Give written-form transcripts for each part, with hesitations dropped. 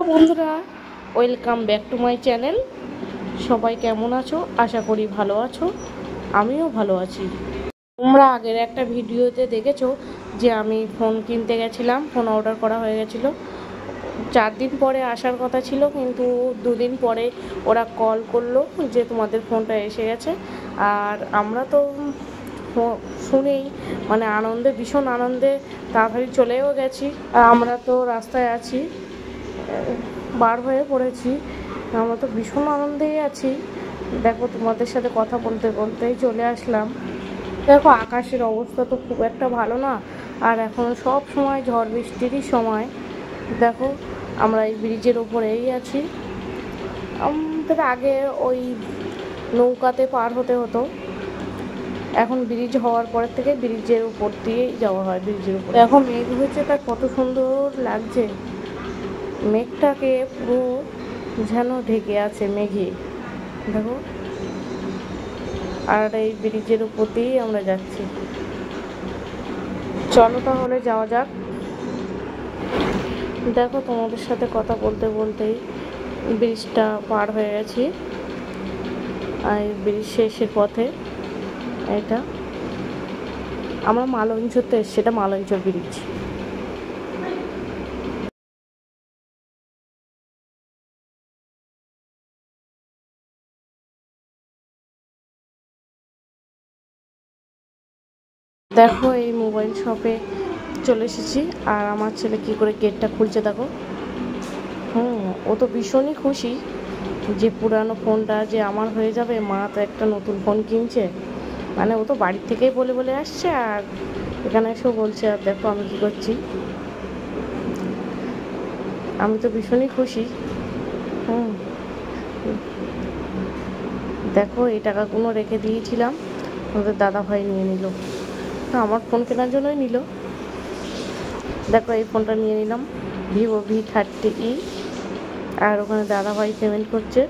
বন্ধুরা, welcome back to my channel. সবাই কেমন আছো? আশা করি ভালো আছো। আমিও ভালো আছি। তোমরা আগের একটা ভিডিওতে দেখেছো যে আমি ফোন কিনতে গেছিলাম, ফোন অর্ডার করা হয়ে গেছিলো। 4 দিন পরে আসার কথা ছিল, কিন্তু 2 দিন পরে ওরা কল করলো যে তোমাদের ফোনটা এসে গেছে। আর আমরা তো শুনেই আনন্দে, ভীষণ আনন্দে তাড়াতাড়ি চলেও গেছি। আমরা তো রাস্তায় আছি, বার হয়ে পড়েছি। আমরা তো ভীষণ আনন্দেই আছি। দেখো, তোমাদের সাথে কথা বলতে বলতেই চলে আসলাম। দেখো, আকাশের অবস্থা তো খুব একটা ভালো না, আর এখন সব সময় ঝড় বৃষ্টিরই সময়। দেখো, আমরা এই ব্রিজের উপরেই আছি। আমাদের আগে ওই নৌকাতে পার হতে হতো, এখন ব্রিজ হওয়ার পরের থেকে ব্রিজের উপর দিয়েই যাওয়া হয়। ব্রিজের উপর এখন মেঘ হয়েছে, তা কত সুন্দর লাগছে। মেঘটাকে পুরো যেন ঢেকে আছে মেঘে, দেখো। আর এই ব্রিজের উপর দিয়েই আমরা যাচ্ছি। চলো তাহলে যাওয়া যাক। দেখো, তোমাদের সাথে কথা বলতে বলতেই ব্রিজটা পার হয়ে গেছি। আর ব্রিজ শেষের পথে এটা আমরা মালঞ্চতে এসছি। এটা মালঞ্চর ব্রিজ। দেখো, এই মোবাইল শপে চলে এসেছি, আর আমার ছেলে কি করে গেটটা খুলছে দেখো। ও তো ভীষণই খুশি যে পুরানো ফোনটা যে আমার হয়ে যাবে, মা তো একটা নতুন ফোন কিনছে। ও তো বাড়ির থেকেই বলে বলে আসছে, আর এখানে এসেও বলছে। আর দেখো আমি কী করছি, আমি তো ভীষণই খুশি। দেখো, এই টাকাগুলো রেখে দিয়েছিলাম, আমাদের দাদা ভাই নিয়ে নিল। আমার ফোন কেনার জন্যই নিল। দেখো, এই ফোনটা নিয়ে নিলাম, ভিভো V30E। আর ওখানে দাদা ভাই পেমেন্ট করছে।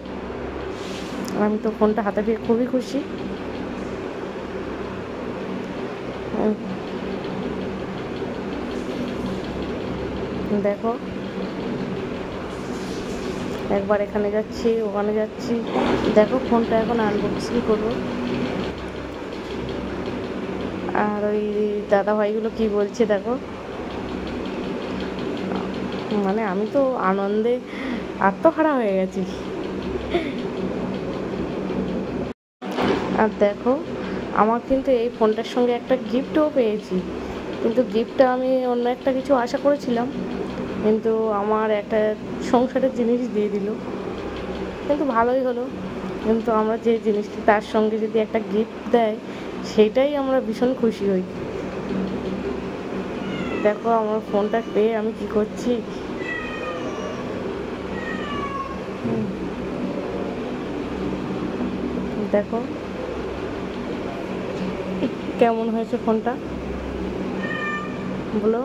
আমি তো ফোনটা হাতে পেয়ে খুবই খুশি। দেখো, একবার এখানে যাচ্ছি, ওখানে যাচ্ছি। দেখো, ফোনটা এখন আনবক্সিং করবো। আর ওই দাদা ভাইগুলো কি বলছে দেখো। আমি তো আনন্দে আত্মহারা হয়ে গেছি। আর দেখো, আমার কিন্তু এই ফোনটার সঙ্গে একটা গিফটও পেয়েছি, কিন্তু গিফটটা আমি অন্য একটা কিছু আশা করেছিলাম, কিন্তু আমার একটা সংসারের জিনিস দিয়ে দিল। কিন্তু ভালোই হলো। কিন্তু আমরা যে জিনিসটি তার সঙ্গে যদি একটা গিফট দেয়, সেটাই আমরা ভীষণ খুশি হই। দেখো, আমার ফোনটা পেয়ে আমি কি করছি। দেখো কেমন হয়েছে ফোনটা, বলো।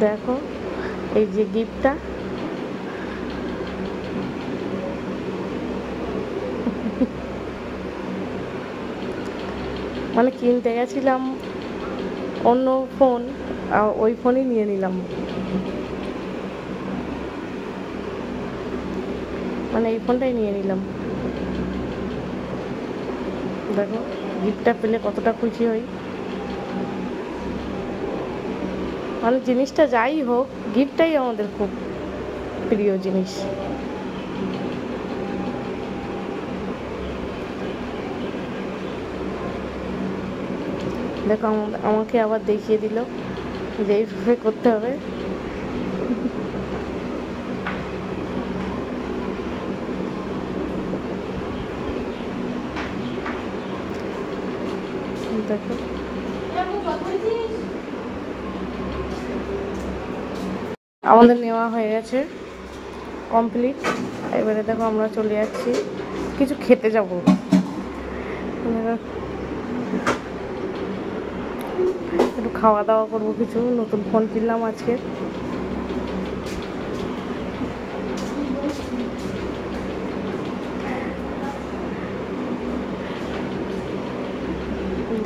দেখো, এই যে গিফটটা, কিনতে গেছিলাম অন্য ফোন, ওই ফোনই নিয়ে নিলাম। এই ফোনটাই নিয়ে নিলাম। দেখো, গিফটটা পেলে কতটা খুশি হই। জিনিসটা যাই হোক, গিফটটাই আমাদের খুব প্রিয় জিনিস। দেখো, আমাকে আবার দেখিয়ে দিল যে এইভাবে করতে হবে। দেখো, আমাদের নেওয়া হয়ে গেছে, কমপ্লিট। এবারে দেখো, আমরা চলে যাচ্ছি কিছু খেতে যাব। একটু খাওয়া দাওয়া করবো কিছু। নতুন ফোন কিনলাম আজকে।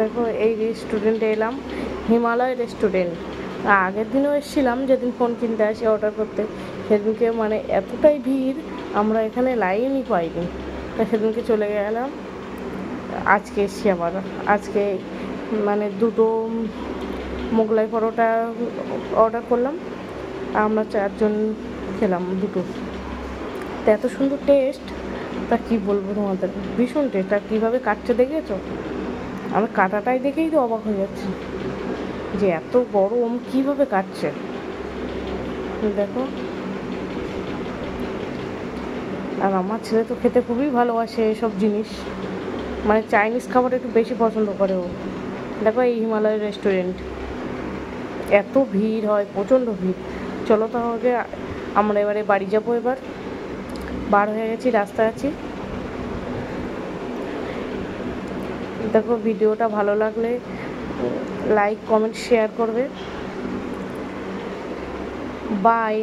দেখো এই রেস্টুরেন্টে এলাম, হিমালয় রেস্টুরেন্ট। আগের দিনও এসেছিলাম, যেদিন ফোন কিনতে আসি অর্ডার করতে, সেদিনকে মানে এতটাই ভিড় আমরা এখানে লাইনই পাইনি, তা সেদিনকে চলে গেলাম। আজকে এসছি আবার। আজকে মানে দুটো মোগলাই পরোটা অর্ডার করলাম, আমরা 4 জন খেলাম দুটো। তা এত সুন্দর টেস্ট, তা কী বলবো তোমাদের, ভীষণ টেস্ট। আর কীভাবে কাটছে দেখেছো? আমি কাটাটাই দেখেই তো অবাক হয়ে যাচ্ছি যে এত গরম কীভাবে কাটছে। দেখো, আর আমার ছেলে তো খেতে খুবই ভালোবাসে এসব জিনিস, মানে চাইনিজ খাবার একটু বেশি পছন্দ করে ও। দেখো এই হিমালয় রেস্টুরেন্ট, এত ভিড় হয়, প্রচণ্ড ভিড়। চলো তাহলে আমরা এবারে বাড়ি যাবো। এবার বার হয়ে গেছি, রাস্তায় আছি। দেখো ভিডিওটা ভালো লাগলে লাইক কমেন্ট শেয়ার করবে। বাই।